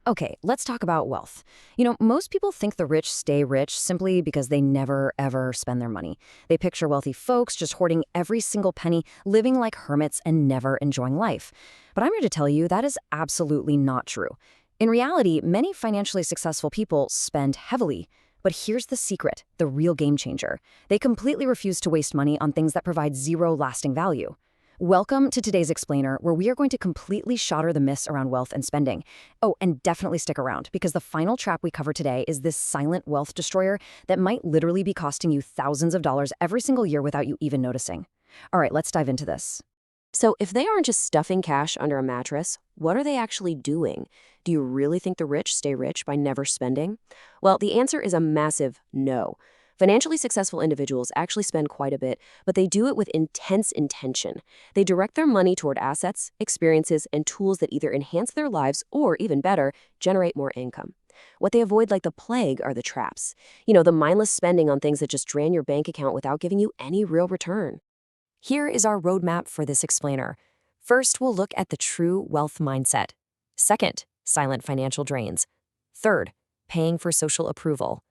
Okay, let's talk about wealth. Most people think the rich stay rich simply because they never, ever spend their money. They picture wealthy folks just hoarding every single penny, living like hermits, and never enjoying life. But I'm here to tell you that is absolutely not true. In reality, many financially successful people spend heavily. But here's the secret, the real game changer. They completely refuse to waste money on things that provide zero lasting value. Welcome to today's explainer, where we are going to completely shatter the myths around wealth and spending. Oh, and definitely stick around, because the final trap we cover today is this silent wealth destroyer that might literally be costing you thousands of dollars every single year without you even noticing. All right, let's dive into this. So if they aren't just stuffing cash under a mattress, what are they actually doing? Do you really think the rich stay rich by never spending? Well, the answer is a massive no. Financially successful individuals actually spend quite a bit, but they do it with intense intention. They direct their money toward assets, experiences, and tools that either enhance their lives or, even better, generate more income. What they avoid like the plague are the traps. The mindless spending on things that just drain your bank account without giving you any real return. Here is our roadmap for this explainer. First, we'll look at the true wealth mindset. Second, silent financial drains. Third, paying for social approval.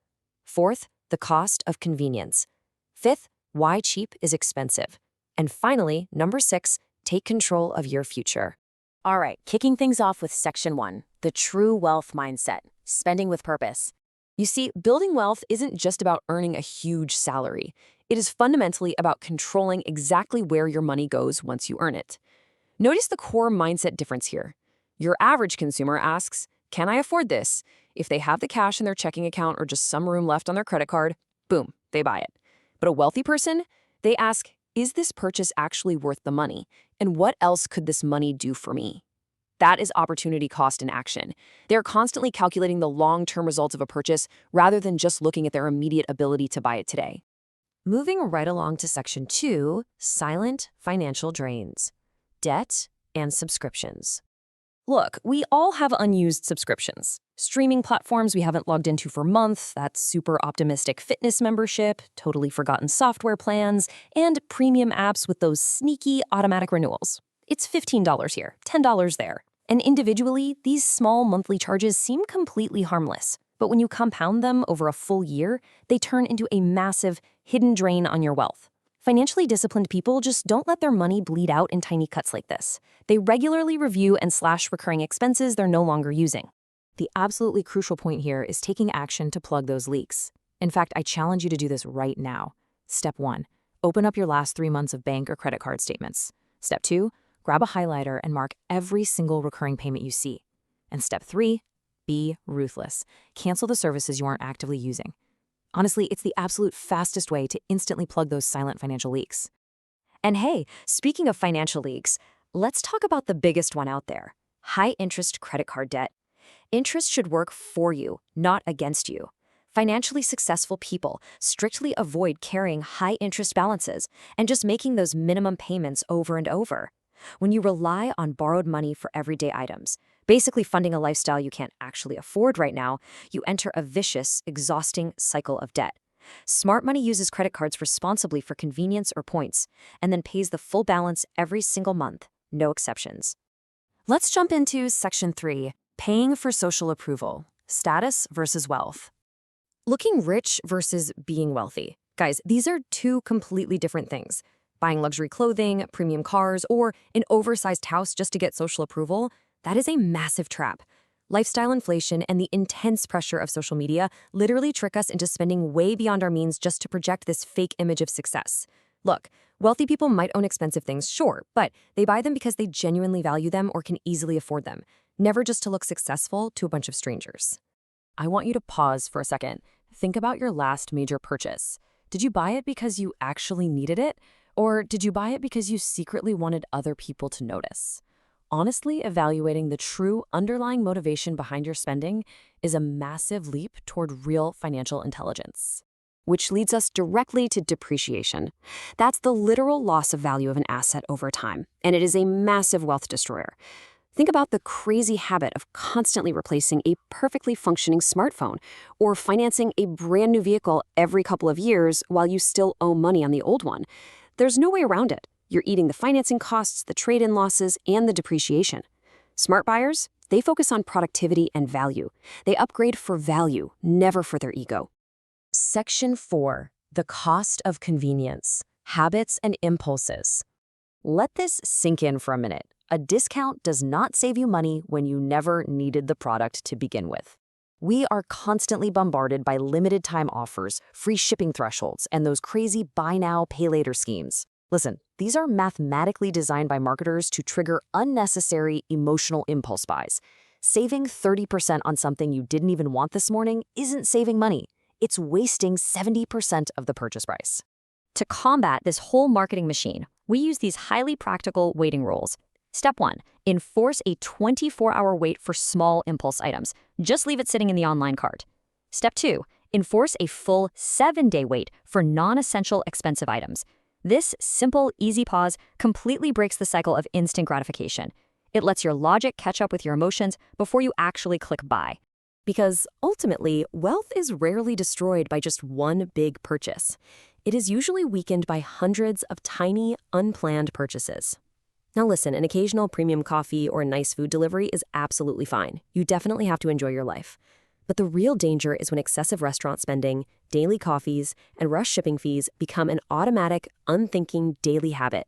Fourth, the cost of convenience. Fifth, why cheap is expensive. And finally, number 6, take control of your future. All right, kicking things off with section 1, the true wealth mindset, spending with purpose. You see, building wealth isn't just about earning a huge salary. It is fundamentally about controlling exactly where your money goes once you earn it. Notice the core mindset difference here. Your average consumer asks, "Can I afford this?" If they have the cash in their checking account or just some room left on their credit card, boom, they buy it. But a wealthy person, they ask, "Is this purchase actually worth the money? And what else could this money do for me?" That is opportunity cost in action. They're constantly calculating the long-term results of a purchase rather than just looking at their immediate ability to buy it today. Moving right along to section 2, silent financial drains, debt and subscriptions. Look, we all have unused subscriptions. Streaming platforms we haven't logged into for months, that super optimistic fitness membership, totally forgotten software plans, and premium apps with those sneaky automatic renewals. It's $15 here, $10 there. And individually, these small monthly charges seem completely harmless. But when you compound them over a full year, they turn into a massive, hidden drain on your wealth. Financially disciplined people just don't let their money bleed out in tiny cuts like this. They regularly review and slash recurring expenses they're no longer using. The absolutely crucial point here is taking action to plug those leaks. In fact, I challenge you to do this right now. Step 1, open up your last 3 months of bank or credit card statements. Step 2, grab a highlighter and mark every single recurring payment you see. And step 3, be ruthless. Cancel the services you aren't actively using. Honestly, it's the absolute fastest way to instantly plug those silent financial leaks. And hey, speaking of financial leaks, let's talk about the biggest one out there, high-interest credit card debt. Interest should work for you, not against you. Financially successful people strictly avoid carrying high-interest balances and just making those minimum payments over and over. When you rely on borrowed money for everyday items, basically funding a lifestyle you can't actually afford right now, you enter a vicious, exhausting cycle of debt. Smart money uses credit cards responsibly for convenience or points, and then pays the full balance every single month, no exceptions. Let's jump into section 3, paying for social approval, status versus wealth. Looking rich versus being wealthy. Guys, these are two completely different things. Buying luxury clothing, premium cars, or an oversized house just to get social approval, that is a massive trap. Lifestyle inflation and the intense pressure of social media literally trick us into spending way beyond our means just to project this fake image of success. Look, wealthy people might own expensive things, sure, but they buy them because they genuinely value them or can easily afford them, never just to look successful to a bunch of strangers. I want you to pause for a second. Think about your last major purchase. Did you buy it because you actually needed it? Or did you buy it because you secretly wanted other people to notice? Honestly, evaluating the true underlying motivation behind your spending is a massive leap toward real financial intelligence. Which leads us directly to depreciation. That's the literal loss of value of an asset over time, and it is a massive wealth destroyer. Think about the crazy habit of constantly replacing a perfectly functioning smartphone or financing a brand new vehicle every couple of years while you still owe money on the old one. There's no way around it. You're eating the financing costs, the trade-in losses, and the depreciation. Smart buyers, They focus on productivity and value. They upgrade for value, never for their ego. Section 4. The cost of convenience. Habits and impulses. Let this sink in for a minute. A discount does not save you money when you never needed the product to begin with. We are constantly bombarded by limited-time offers, free shipping thresholds, and those crazy buy now, pay later schemes. Listen, these are mathematically designed by marketers to trigger unnecessary emotional impulse buys. Saving 30% on something you didn't even want this morning isn't saving money. It's wasting 70% of the purchase price. To combat this whole marketing machine, we use these highly practical waiting rules. Step 1. Enforce a 24-hour wait for small impulse items. Just leave it sitting in the online cart. Step 2. Enforce a full 7-day wait for non-essential expensive items. This simple, easy pause completely breaks the cycle of instant gratification. It lets your logic catch up with your emotions before you actually click buy. Because ultimately, wealth is rarely destroyed by just one big purchase. It is usually weakened by hundreds of tiny, unplanned purchases. Now listen, an occasional premium coffee or a nice food delivery is absolutely fine. You definitely have to enjoy your life. But the real danger is when excessive restaurant spending, daily coffees, and rush shipping fees become an automatic, unthinking daily habit.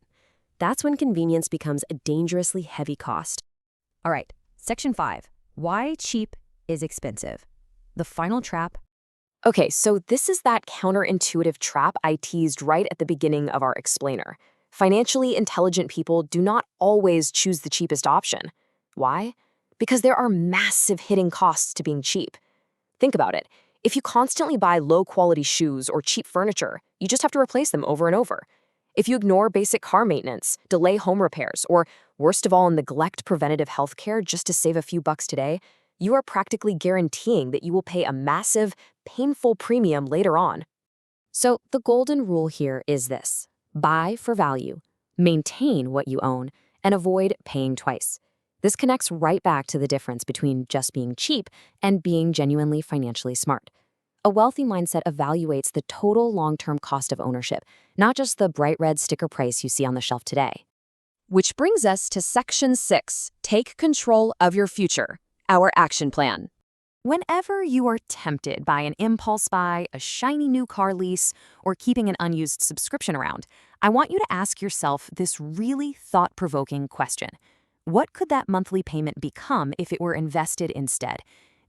That's when convenience becomes a dangerously heavy cost. All right, Section 5. Why cheap is expensive. The final trap. Okay, so this is that counterintuitive trap I teased right at the beginning of our explainer. Financially intelligent people do not always choose the cheapest option. Why? Because there are massive hidden costs to being cheap. Think about it. If you constantly buy low-quality shoes or cheap furniture, you just have to replace them over and over. If you ignore basic car maintenance, delay home repairs, or worst of all, neglect preventative health care just to save a few bucks today, you are practically guaranteeing that you will pay a massive, painful premium later on. So the golden rule here is this. Buy for value, maintain what you own, and avoid paying twice. This connects right back to the difference between just being cheap and being genuinely financially smart. A wealthy mindset evaluates the total long-term cost of ownership, not just the bright red sticker price you see on the shelf today. Which brings us to Section 6, Take Control of Your Future, our action plan. Whenever you are tempted by an impulse buy, a shiny new car lease, or keeping an unused subscription around, I want you to ask yourself this really thought-provoking question. What could that monthly payment become if it were invested instead?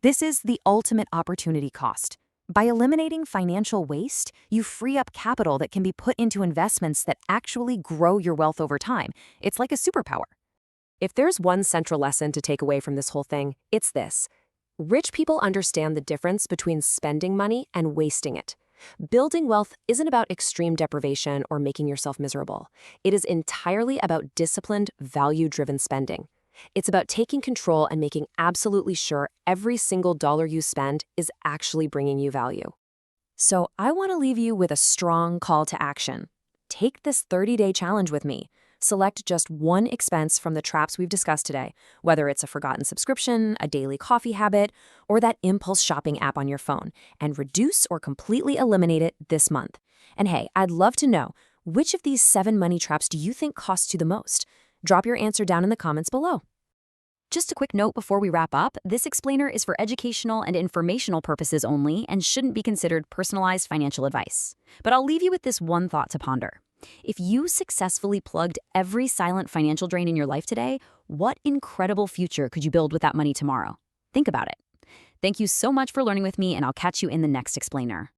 This is the ultimate opportunity cost. By eliminating financial waste, you free up capital that can be put into investments that actually grow your wealth over time. It's like a superpower. If there's one central lesson to take away from this whole thing, it's this. Rich people understand the difference between spending money and wasting it. Building wealth isn't about extreme deprivation or making yourself miserable. It is entirely about disciplined, value-driven spending. It's about taking control and making absolutely sure every single dollar you spend is actually bringing you value. So I want to leave you with a strong call to action. Take this 30-day challenge with me. Select just one expense from the traps we've discussed today, whether it's a forgotten subscription, a daily coffee habit, or that impulse shopping app on your phone, and reduce or completely eliminate it this month. And hey, I'd love to know, which of these 7 money traps do you think costs you the most? Drop your answer down in the comments below. Just a quick note before we wrap up, this explainer is for educational and informational purposes only and shouldn't be considered personalized financial advice. But I'll leave you with this one thought to ponder. If you successfully plugged every silent financial drain in your life today, what incredible future could you build with that money tomorrow? Think about it. Thank you so much for learning with me, and I'll catch you in the next explainer.